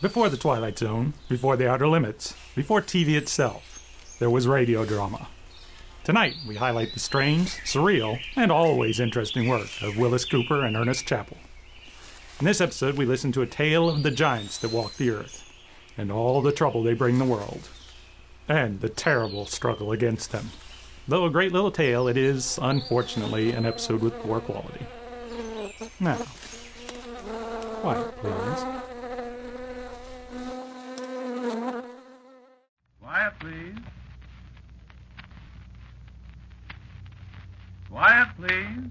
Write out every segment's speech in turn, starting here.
Before the Twilight Zone, before the Outer Limits, before TV itself, there was radio drama. Tonight, we highlight the strange, surreal, and always interesting work of Willis Cooper and Ernest Chappell. In this episode, we listen to a tale of the giants that walk the earth, and all the trouble they bring the world, and the terrible struggle against them. Though a great little tale, it is, unfortunately, an episode with poor quality. Now, quiet, please. Quiet, please. Quiet, please.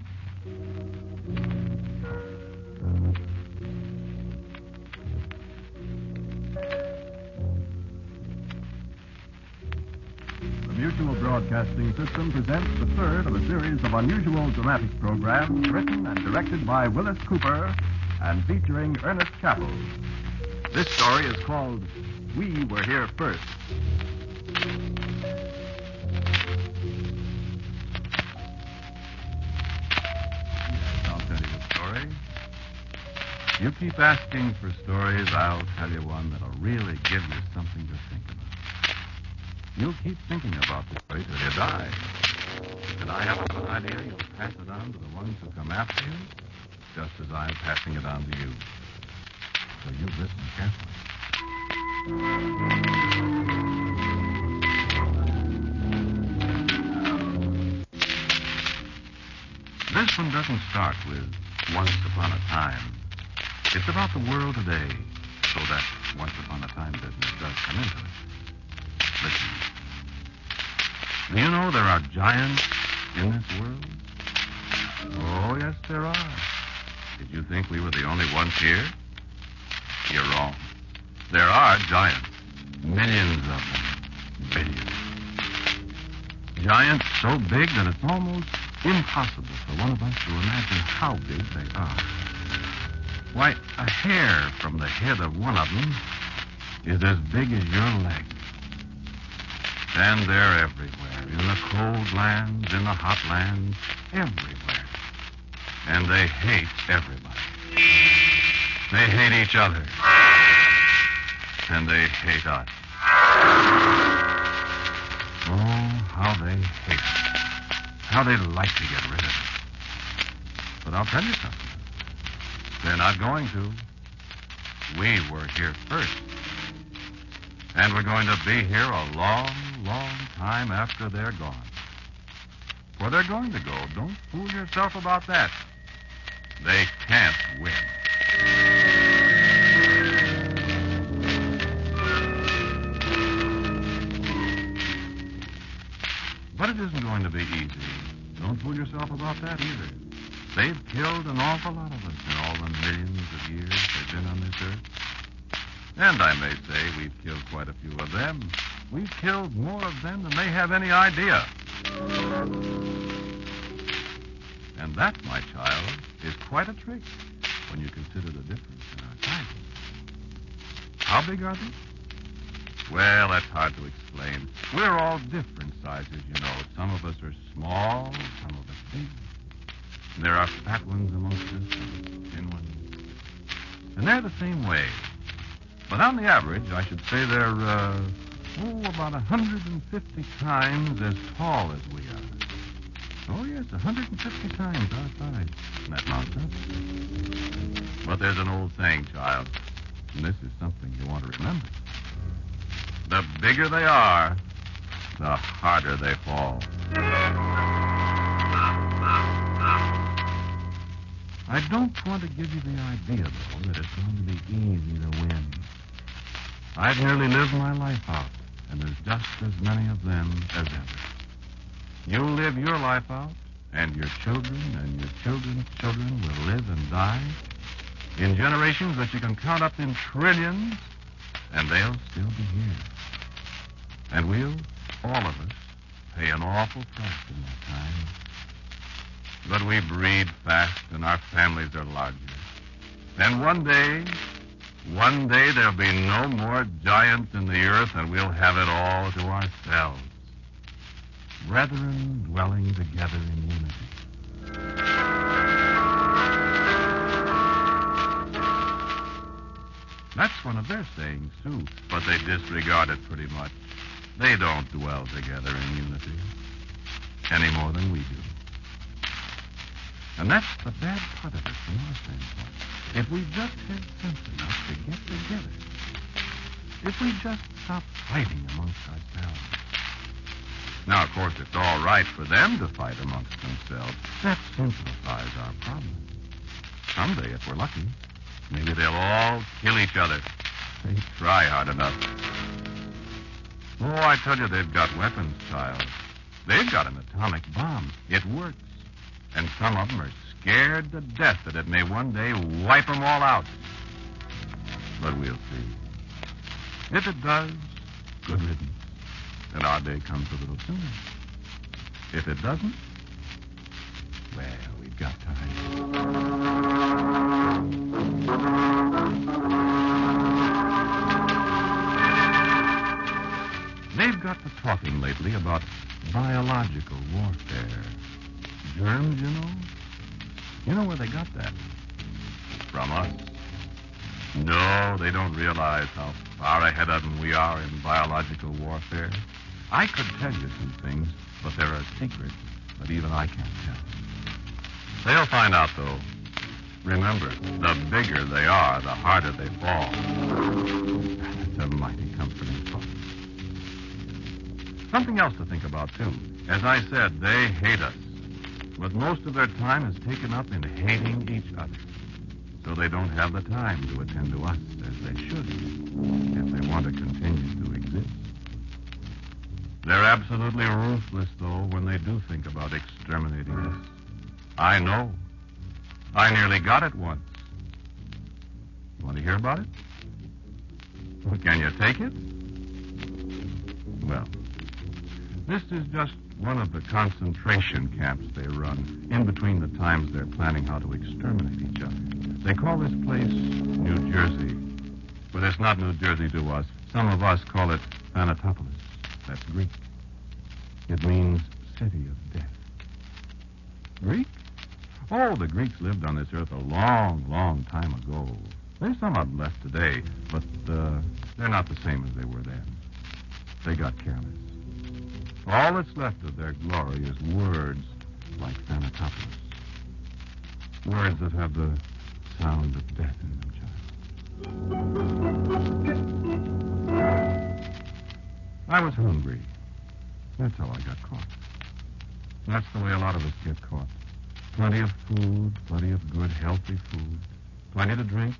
The Mutual Broadcasting System presents the third of a series of unusual dramatic programs written and directed by Willis Cooper and featuring Ernest Chappell. This story is called We Were Here First. I'll tell you a story. You keep asking for stories, I'll tell you one that'll really give you something to think about. You'll keep thinking about the story till you die. And I have an idea you'll pass it on to the ones who come after you, just as I'm passing it on to you. So you listen carefully. This one doesn't start with once upon a time. It's about the world today, so that once upon a time business does come into it. Listen. Do you know there are giants in this world? Oh, yes, there are. Did you think we were the only ones here? You're wrong. There are giants. Millions of them. Billions. Giants so big that it's almost impossible for one of us to imagine how big they are. Why, a hair from the head of one of them is as big as your leg. And they're everywhere, in the cold lands, in the hot lands, everywhere. And they hate everybody. They hate each other. And they hate us. Oh, how they hate us. How they'd like to get rid of us. But I'll tell you something. They're not going to. We were here first. And we're going to be here a long, long time after they're gone. Where they're going to go, don't fool yourself about that. They can't win. But it isn't going to be easy. Don't fool yourself about that either. They've killed an awful lot of us in all the millions of years they've been on this earth. And I may say we've killed quite a few of them. We've killed more of them than they have any idea. And that, my child, is quite a trick when you consider the difference in our sizes. How big are they? Well, that's hard to explain. We're all different sizes, you know. Some of us are small, some of us big. And there are fat ones amongst us and thin ones. And they're the same way. But on the average, I should say they're, about 150 times as tall as we are. Oh, yes, 150 times our size. Isn't that nonsense? But there's an old saying, child, and this is something you want to remember. The bigger they are, the harder they fall. I don't want to give you the idea, though, that it's going to be easy to win. I've nearly lived my life out, and there's just as many of them as ever. You'll live your life out, and your children and your children's children will live and die in generations that you can count up in trillions, and they'll still be here. And we'll, all of us, pay an awful price in that time. But we breed fast, and our families are larger. And one day there'll be no more giants in the earth, and we'll have it all to ourselves. Brethren dwelling together in unity. That's one of their sayings, too. But they disregard it pretty much. They don't dwell together in unity any more than we do. And that's the bad part of it from our standpoint. If we just had sense enough to get together, if we just stopped fighting amongst ourselves. Now, of course, it's all right for them to fight amongst themselves. That simplifies our problem. Someday, if we're lucky, maybe they'll all kill each other. They try hard enough. Oh, I tell you, they've got weapons, child. They've got an atomic bomb. It works. And some of them are scared to death that it may one day wipe them all out. But we'll see. If it does, good riddance. And our day comes a little sooner. If it doesn't, well, we've got time. They've got to talking lately about biological warfare. Germs, you know? You know where they got that? From us. No, they don't realize how far ahead of them we are in biological warfare. I could tell you some things, but there are secrets that even I can't tell. They'll find out, though. Remember, the bigger they are, the harder they fall. It's a mighty comforting thought. Something else to think about, too. As I said, they hate us. But most of their time is taken up in hating each other. So they don't have the time to attend to us as they should if they want to continue to exist. They're absolutely ruthless, though, when they do think about exterminating us. I know. I nearly got it once. You want to hear about it? Well, can you take it? Well, this is just one of the concentration camps they run in between the times they're planning how to exterminate each other. They call this place New Jersey. But it's not New Jersey to us. Some of us call it Thanatopolis. That's Greek. It means city of death. Greek? Oh, the Greeks lived on this earth a long, long time ago. There's some of them left today, but they're not the same as they were then. They got careless. All that's left of their glory is words like Thanatopolis. Words that have the sound of death in them, child. I was hungry. That's how I got caught. That's the way a lot of us get caught. Plenty of food, plenty of good, healthy food, plenty to drink,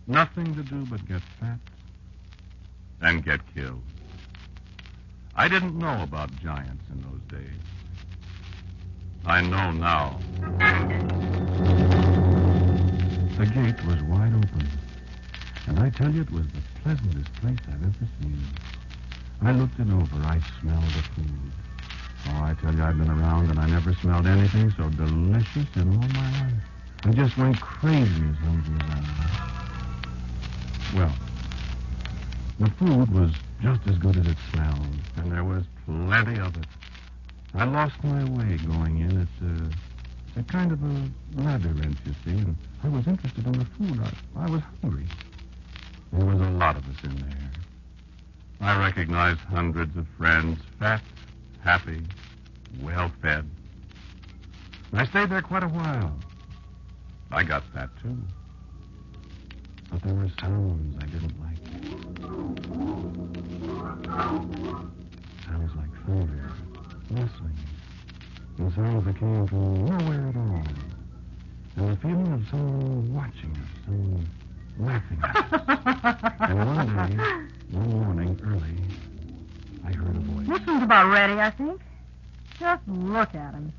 nothing to do but get fat and get killed. I didn't know about giants in those days. I know now. The gate was wide open, and I tell you, it was the pleasantest place I've ever seen. I looked it over. I smelled the food. Oh, I tell you, I've been around, and I never smelled anything so delicious in all my life. I just went crazy as hungry as I was. Well, the food was just as good as it smelled, and there was plenty of it. I lost my way going in. It's a kind of a labyrinth, you see, and I was interested in the food. I was hungry. There was a lot of us in there. I recognized hundreds of friends, fat, happy, well-fed. And I stayed there quite a while. I got fat, too. But there were sounds I didn't like. Sounds like thunder, whistling, and sounds that came from nowhere at all. And the feeling of someone watching us, someone laughing at us. And one day, one morning early, I heard a voice. This one's about ready, I think. Just look at him.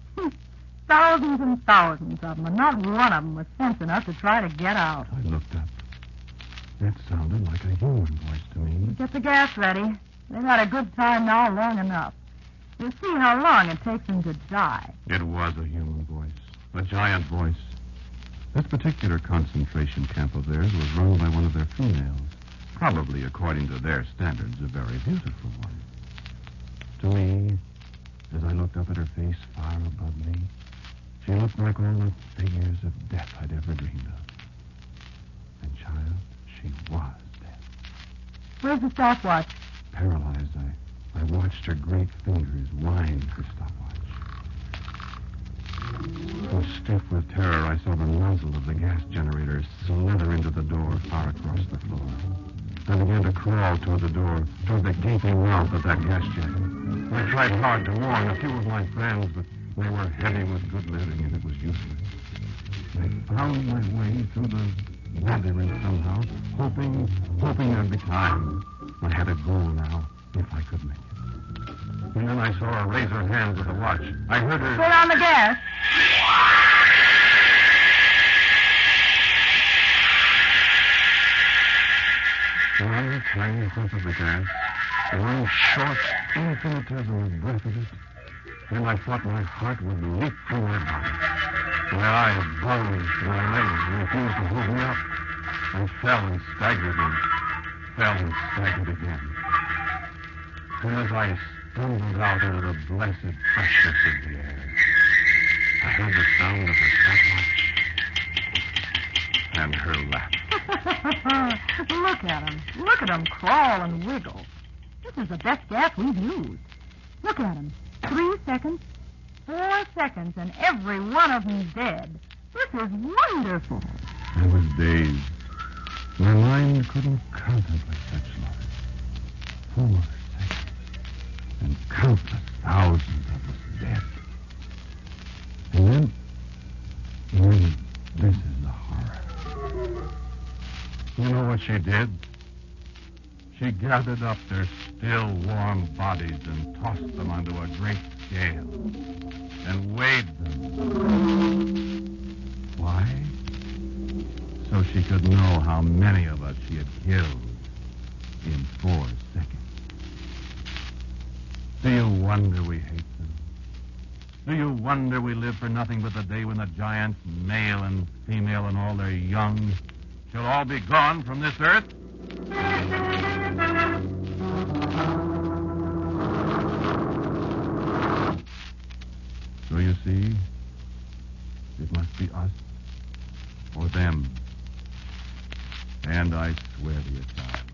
Thousands and thousands of them, and not one of them was sense enough to try to get out. I looked up. That sounded like a human voice to me. Get the gas ready. They've had a good time now long enough. You'll see how long it takes them to die. It was a human voice. A giant voice. This particular concentration camp of theirs was run by one of their females. Probably, according to their standards, a very beautiful one. To me, as I looked up at her face far above me, she looked like all the figures of death I'd ever dreamed of. And, child, she was Where's the stopwatch? Paralyzed, I watched her great fingers wind her stopwatch. So stiff with terror, I saw the nozzle of the gas generator slither into the door far across the floor. I began to crawl toward the door, toward the gaping mouth of that gas jet. I tried hard to warn a few of my friends, but they were heavy with good living, and it was useless. I found my way through the labyrinth somehow, hoping there'd be time. I had a goal now, if I could make it. And then I saw her raise her hand with the watch. I heard her... Put on the gas. One tiny whiff of the gas, one short, infinitesimal breath of it, and I thought my heart would leap from my body. My eyes bulged, my legs refused to hold me up. I fell and staggered again. And as I stumbled out into the blessed freshness of the air, I heard the sound of her stopwatch and her laugh. Look at him. Look at him crawl and wiggle. This is the best gas we've used. Look at him. 3 seconds, 4 seconds, and every one of them's dead. This is wonderful. I was dazed. My mind couldn't contemplate such love. 4 seconds, and countless thousands of us dead. And then this is the horror. You know what she did? She gathered up their still warm bodies and tossed them onto a great scale and weighed them. Why? So she could know how many of us she had killed in 4 seconds. Do you wonder we hate them? Do you wonder we live for nothing but the day when the giants, male and female and all their young, shall all be gone from this earth? So you see, it must be us or them. And I swear to you, child,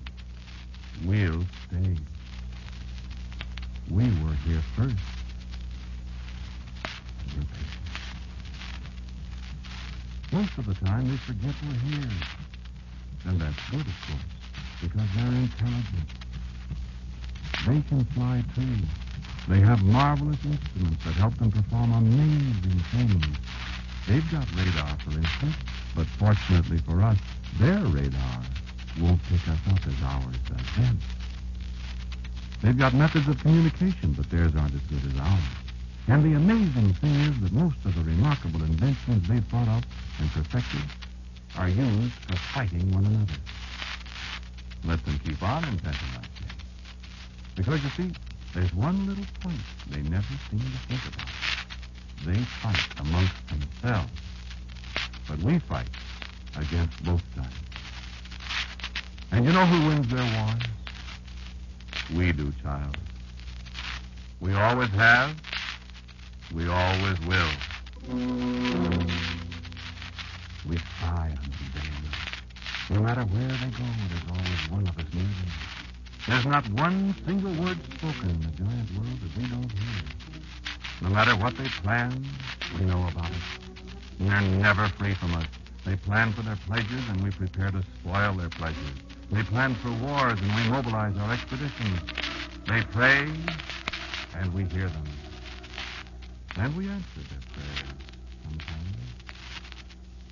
we'll stay. We were here first. We're patient. Most of the time, they forget we're here. And that's good, of course, because they're intelligent. They can fly, too. They have marvelous instruments that help them perform amazing things. They've got radar, for instance, but fortunately for us, their radar won't pick us up as ours does them. They've got methods of communication, but theirs aren't as good as ours. And the amazing thing is that most of the remarkable inventions they've thought up and perfected are used for fighting one another. Let them keep on inventing like that. Because, you see, there's one little point they never seem to think about. They fight amongst themselves. But we fight against both sides. And you know who wins their wars? We do, child. We always have. We always will. We spy on them day and night. No matter where they go, there's always one of us near them. There's not one single word spoken in the giant world that we don't hear. No matter what they plan, we know about it. And they're never free from us. They plan for their pleasures, and we prepare to spoil their pleasures. They plan for wars, and we mobilize our expeditions. They pray, and we hear them. And we answer their prayers sometimes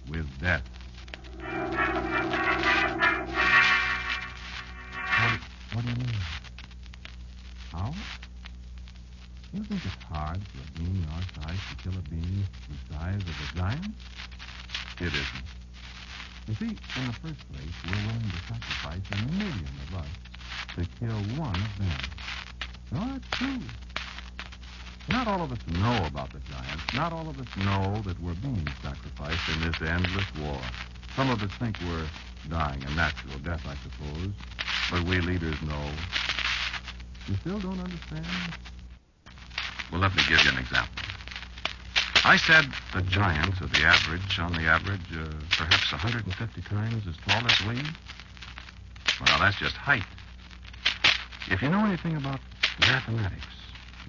with death. What do you mean? How? You think it's hard for a being our size to kill a being the size of a giant? It isn't. You see, in the first place, we're willing to sacrifice 1 million of us to kill one of them. No, that's true. Not all of us know about the giants. Not all of us know that we're being sacrificed in this endless war. Some of us think we're dying a natural death, I suppose. But we leaders know. You still don't understand? Well, let me give you an example. I said the giants are on the average, perhaps 150 times as tall as we. Well, now, that's just height. If you know anything about mathematics,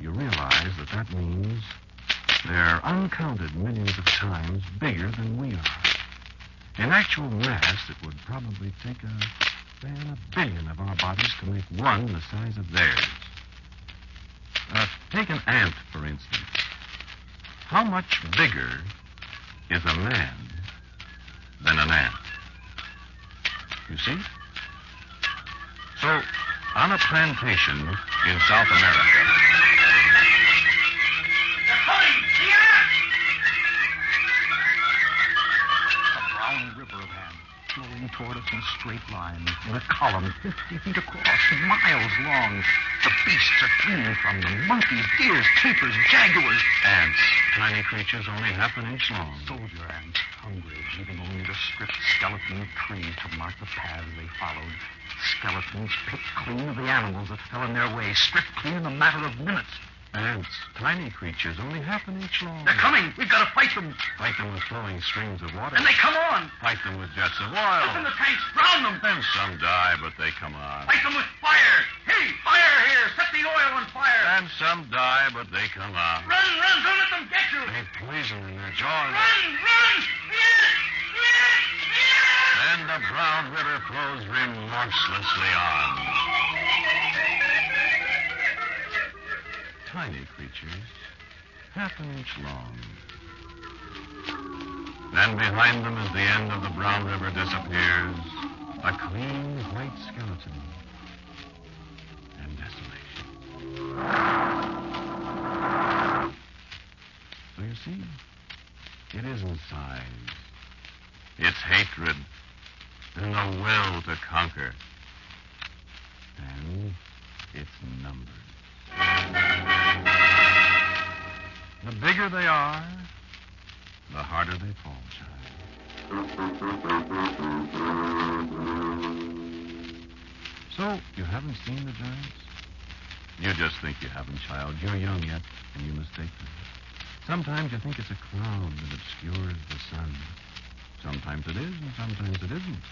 you realize that that means they're uncounted millions of times bigger than we are. In actual mass, it would probably take a billion of our bodies to make one the size of theirs. Take an ant, for instance. How much bigger is a man than an ant? You see? So, on a plantation in South America... They're coming! The ants! A brown river of ants flowing toward us in a straight line, in a column 50 feet across, miles long. The beasts are fleeing from them. Monkeys, deers, tapirs, jaguars. Ants, tiny creatures only half an inch long. Soldier ants, hungry, leaving only the stripped skeleton of trees to mark the paths they followed. Skeletons picked clean of the animals that fell in their way, stripped clean in a matter of minutes. Ants, tiny creatures only half an inch long. They're coming! We've got to fight them! Fight them with flowing streams of water. And they come on! Fight them with jets of oil. Open the tanks! Drown them! And some die, but they come on. Fight them with fire! Hey, fire here! Set the oil on fire! And some die, but they come on. Run, run! Don't let them get you! They've poison in their jaws. Run, run! Yes! Yes! Yes! Then the brown river flows remorselessly on. Tiny creatures, half an inch long. Then behind them, as the end of the brown river disappears, a clean white skeleton and desolation. So you see, it isn't size. It's hatred and the will to conquer. And it's numbers. The bigger they are, the harder they fall, child. So, you haven't seen the giants? You just think you haven't, child. You're young yet, and you mistake them. Sometimes you think it's a cloud that obscures the sun. Sometimes it is, and sometimes it isn't.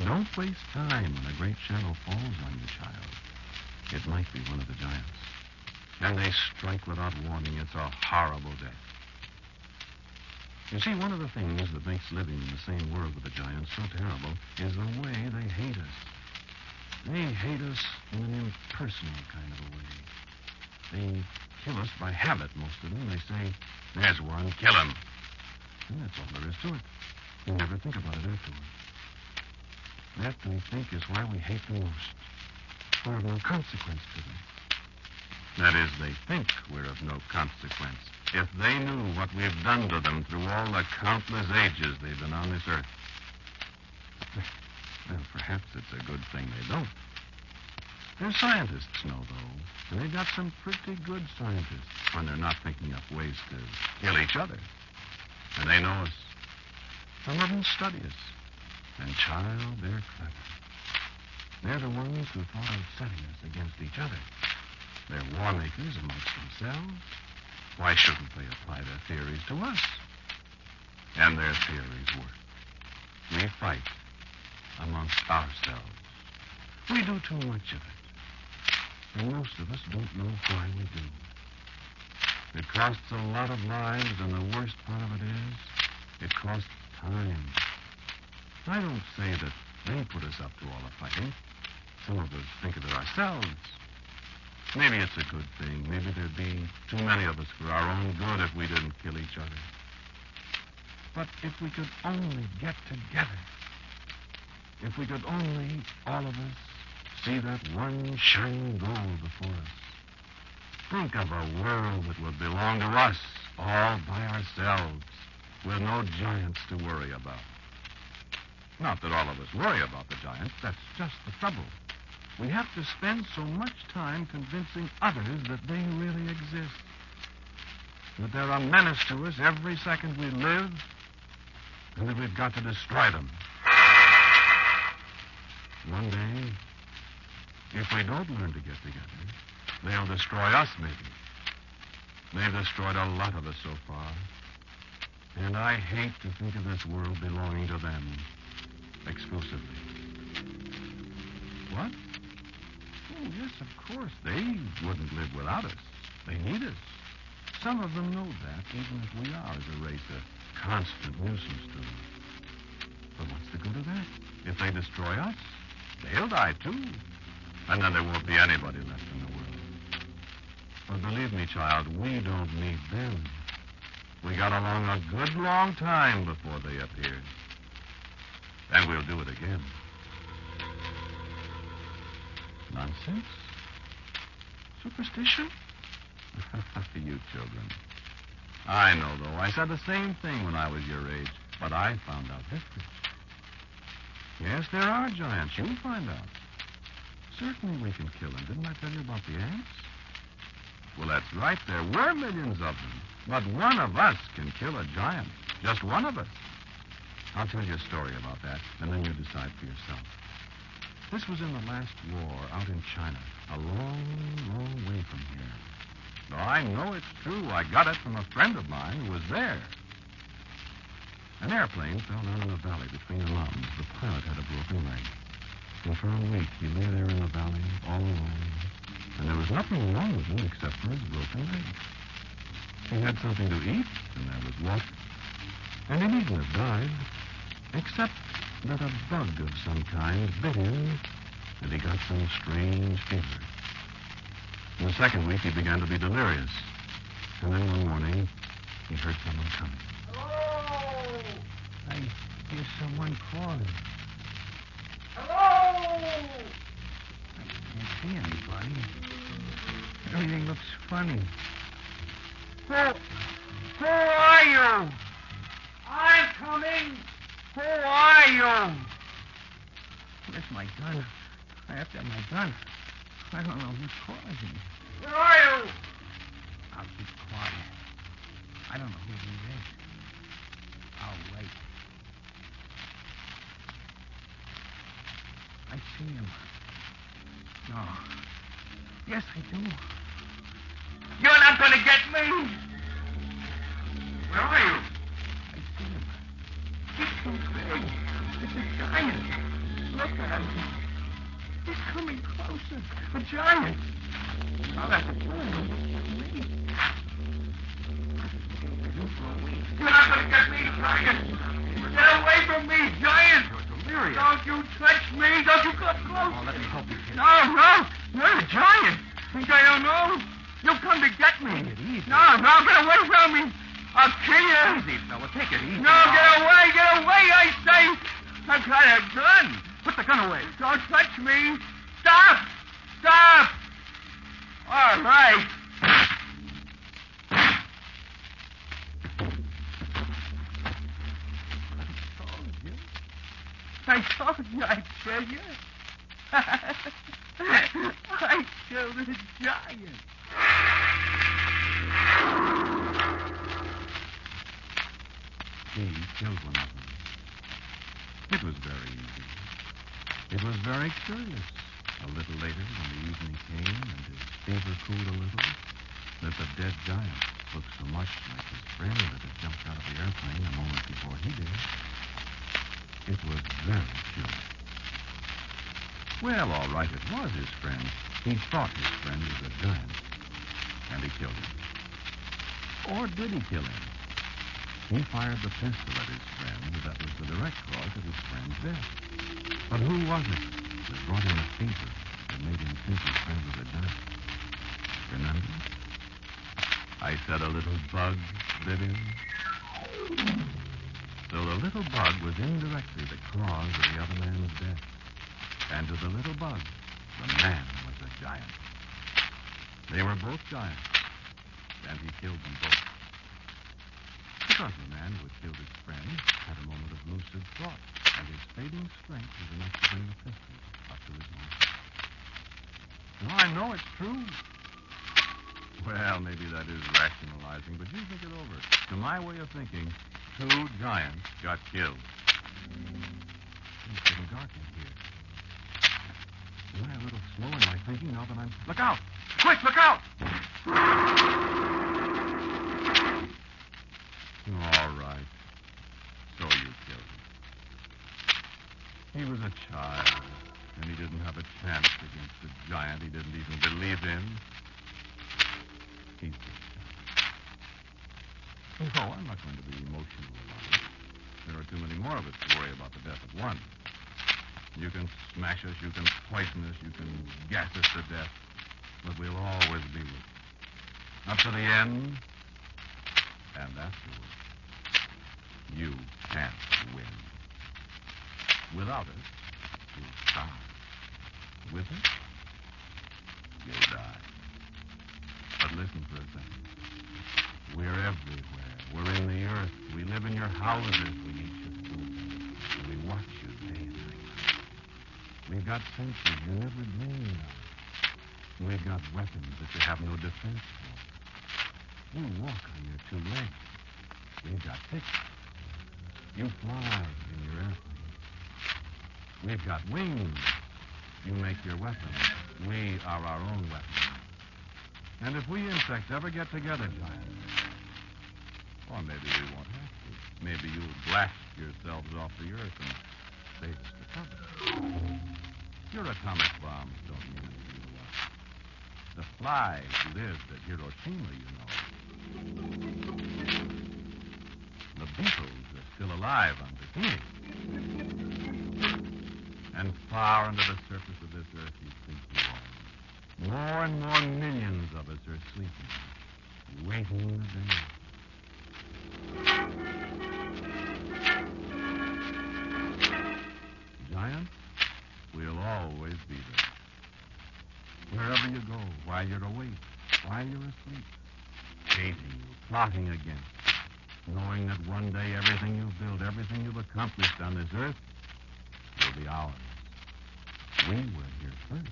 Don't waste time when a great shadow falls on you, child. It might be one of the giants. And they strike without warning. It's a horrible death. You see, one of the things that makes living in the same world with the giants so terrible is the way they hate us. They hate us in an impersonal kind of a way. They kill us by habit, most of them. They say, there's one, kill him. And that's all there is to it. You never think about it afterward. That, we think, is why we hate them most. We're of no consequence to them. That is, they think we're of no consequence. If they knew what we've done to them through all the countless ages they've been on this earth. Well, perhaps it's a good thing they don't. Their scientists know, though, and they've got some pretty good scientists when they're not thinking up ways to kill each other. And they know us. Some of them study us. And, child, they're clever. They're the ones who thought of setting us against each other. They're war makers amongst themselves. Why shouldn't they apply their theories to us? And their theories work. We fight amongst ourselves. We do too much of it. And most of us don't know why we do. It costs a lot of lives, and the worst part of it is, it costs time. I don't say that they put us up to all the fighting. Some of us think of it ourselves. Maybe it's a good thing. Maybe there'd be too many of us for our own good if we didn't kill each other. But if we could only get together, if we could only, all of us, see that one shining goal before us, think of a world that would belong to us, all by ourselves, with no giants to worry about. Not that all of us worry about the giants. That's just the trouble. We have to spend so much time convincing others that they really exist. That they're a menace to us every second we live, and that we've got to destroy them. One day, if we don't learn to get together, they'll destroy us, maybe. They've destroyed a lot of us so far. And I hate to think of this world belonging to them exclusively. What? Oh, yes, of course. They wouldn't live without us. They need us. Some of them know that, even if we are, as a race, a constant nuisance to them. But what's the good of that? If they destroy us, they'll die, too. And then there won't be anybody left in the world. But believe me, child, we don't need them. We got along a good long time before they appeared. And we'll do it again. Nonsense? Superstition? You children. I know, though. I said the same thing when I was your age, but I found out different. Yes, there are giants. You'll find out. Certainly we can kill them. Didn't I tell you about the ants? Well, that's right. There were millions of them. But one of us can kill a giant. Just one of us. I'll tell you a story about that, and then you decide for yourself. This was in the last war out in China, a long, long way from here. No, I know it's true. I got it from a friend of mine who was there. An airplane fell down in a valley between the mountains. The pilot had a broken leg. And for a week, he lay there in the valley all alone. And there was nothing wrong with him except for his broken leg. He had something to eat, and there was water. And he needn't have died, except that a bug of some kind bit him, and he got some strange fever. In the second week, he began to be delirious. And then one morning, he heard someone coming. Hello! I hear someone calling. Hello! I can't see anybody. Everything looks funny. Who are you? I'm coming. Who are you? Where's my gun? I have to have my gun. I don't know who's calling me. Where are you? I'll keep quiet. I don't know who he is. I'll wait. I see him. No. Yes, I do. You're not going to get me. Where are you? I see him. He's so big. It's a giant. Look at him. He's coming closer. A giant. I'll have to kill him. You're not going to get me, giant. Get away from me, giant. You're delirious. Don't you touch me. Don't you come close. Oh, let me help you, kid. No. You're a giant. Think I don't know? You'll come to get me. Take it easy. No, get away from me. I'll kill you. Easy, fella. Take it easy. No, get away, I say. I've got a gun. Put the gun away. Don't touch me. Stop. All right. I told you I'd kill you. I killed a giant. He killed one of them. It was very easy. It was very curious. A little later, when the evening came and his fever cooled a little, that the dead giant looked so much like his friend that had jumped out of the airplane a moment before he did. It was very curious. Well, all right, it was his friend. He thought his friend was a giant. And he killed him. Or did he kill him? He fired the pistol at his friend that was the direct cause of his friend's death. But who was it that brought him a fever that made him think his friend was a giant? Remember? I said a little bug bit him. So the little bug was indirectly the cause of the other man's death. And to the little bug, the man was a giant. They were both giants, and he killed them both. Because the man who had killed his friend had a moment of lucid thought, and his fading strength was enough to bring the pistol up to his mouth. Now, I know it's true. Well, maybe that is rationalizing, but you think it over. To my way of thinking, 2 giants got killed. It's getting dark in here. Am I a little slow in my thinking now that I'm... Look out! Quick, look out! All right. So you killed him. He was a child. And he didn't have a chance against the giant he didn't even believe in. He's just died. No, I'm not going to be emotional about it. There are too many more of us to worry about the death of one. You can smash us, you can poison us, you can gas us to death, but we'll always be with you. Up to the end, and afterwards. You can't win. Without us, you'll starve. With us, you'll die. But listen for a second. We're everywhere. We're in the earth. We live in your houses. We eat your food. And we watch you day and night. We've got senses you never dreamed of. We've got weapons that you have no defense for. You walk on your two legs. We've got picks. You fly in your airplane. We've got wings. You make your weapons. We are our own weapons. And if we insects ever get together, giant, or maybe we won't have to. Maybe you'll blast yourselves off the earth and save us the trouble. Your atomic bombs don't mean anything to us. The flies lived at Hiroshima, you know. The beetles are still alive underneath. And far under the surface of this earth you think you are. More and more millions of us are sleeping, waiting the day. Giant, we'll always be there. Wherever you go, while you're awake, while you're asleep, chasing you, plotting against you, knowing that one day everything you've built, everything you've accomplished on this earth will be ours. We were here first,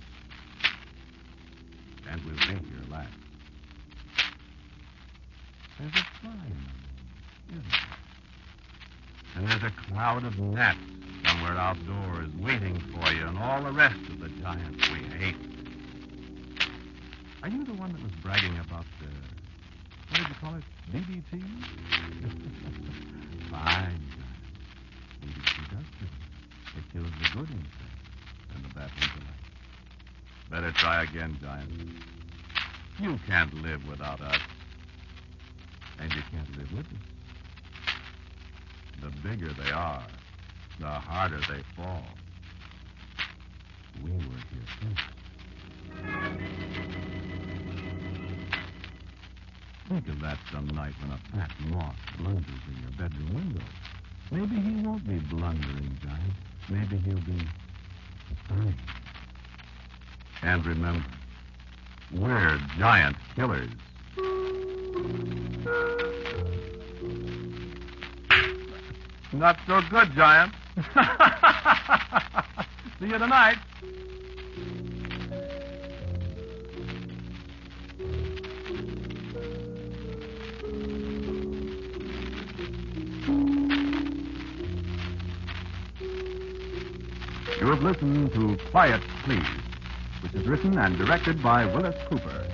and we'll be here last. There's a fly in the moon, isn't there? And there's a cloud of gnats somewhere outdoors waiting for you and all the rest of the giants we hate. Are you the one that was bragging about the, what did you call it, DDT? Fine, giant. DDT does kill. It kills the good insects and the bad ones alike. Better try again, giant. You can't live without us. And you can't live with us. The bigger they are, the harder they fall. We were here first. Think of that some night when a fat moth blunders in your bedroom window. Maybe he won't be blundering, giant. Maybe he'll be funny. And remember, we're giant killers. Not so good, giant. See you tonight. You have listened to Quiet Please, which is written and directed by Willis Cooper.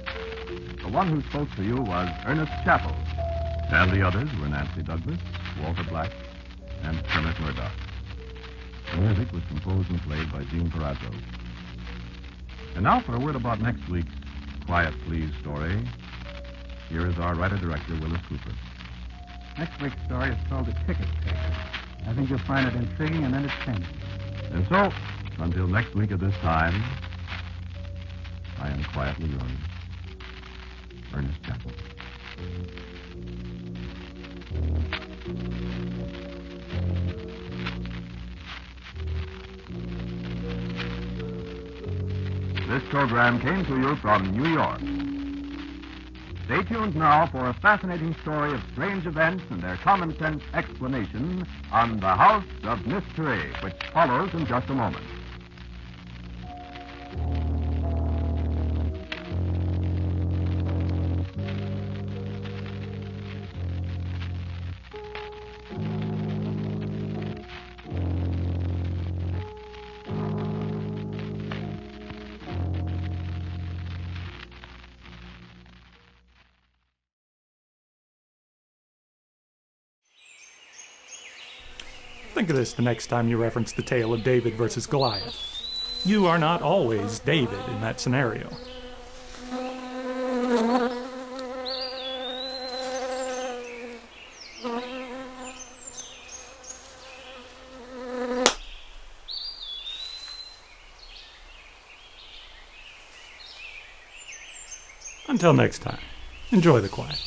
The one who spoke to you was Ernest Chappell. And the others were Nancy Douglas, Walter Black, and Kermit Murdoch. The music was composed and played by Gene Perazzo. And now for a word about next week's Quiet Please story. Here is our writer-director, Willis Cooper. Next week's story is called The Ticket Taker. I think you'll find it intriguing and entertaining. And so, until next week at this time, I am quietly yours, Ernest Chappell. This program came to you from New York. Stay tuned now for a fascinating story of strange events and their common sense explanation on The House of Mystery, which follows in just a moment. Think of this the next time you reference the tale of David versus Goliath. You are not always David in that scenario. Until next time, enjoy the quiet.